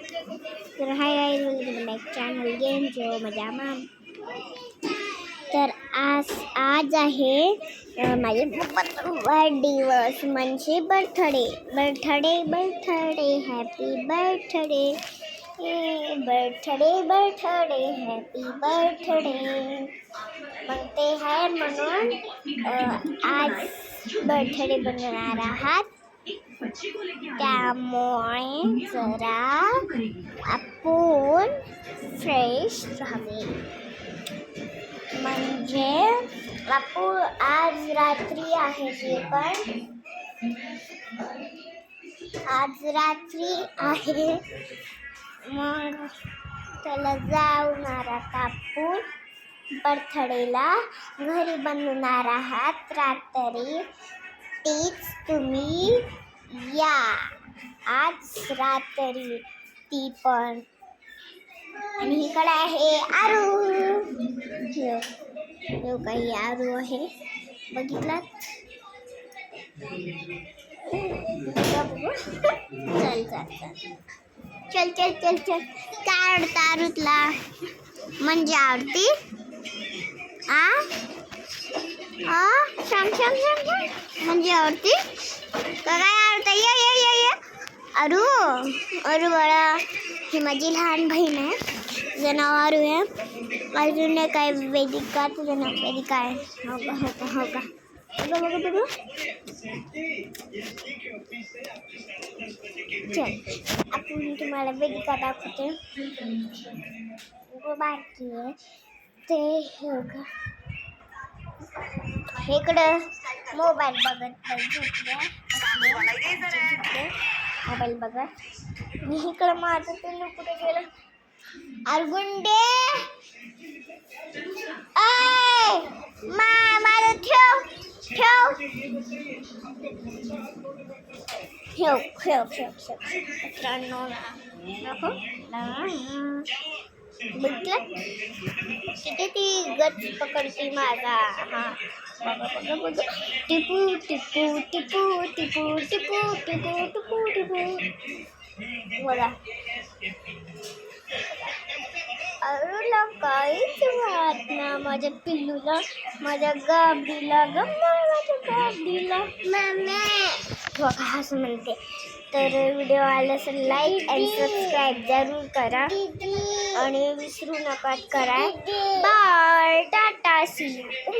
तर hi guys, welcome back channel game जो मजामा. तर आज आहे माझ्या पप्पाचा वाढदिवस म्हणजे birthday. Happy birthday happy birthday. मग ते आहे म्हणून आज बर्थडे बनवणार आहात. त्यामुळे जरा आपण फ्रेश राहावे. म्हणजे आपण आज रात्री आहे ते पण आज रात्री आहे. मग त्याला जाऊन आपण बर्थडेला घरी बनवणार आहात रात्री. तीच तुम्ही या आज रात्री ती पण. आणि इकडे आहे आरू. काही आरू आहे, बघितलात? चल काय आवडतं आरूतला? म्हणजे आवडती सांग म्हणजे आवडती का काय आवडतं? ये आरू बाळा, ही माझी लहान बहीण आहे. तुझं नाव आरू आहे. अजून काय वेदिका, तुझं नाव वेदिका आहे. हो का बघू. चल आपण तुम्हाला वेदिका दाखवते. बारकी आहे ते. हो का, इकडं मोबाईल बघत मोबाईल बघत. इकडं माझं पिल्लू कुठे गेलं? आरगुंडे माझं ठेव. मित्रांनो बघितलं किती ती गच पकडती माझा. बघ टिपू बघा. अरूला काहीच वाट ना, माझ्या पिल्लूला, माझ्या गाबडीला बघा हसू म्हणते. तर व्हिडिओ आला असेल लाईक आणि सबस्क्राईब जरूर करा आणि विसरू नका करा. Bye, tata, see you.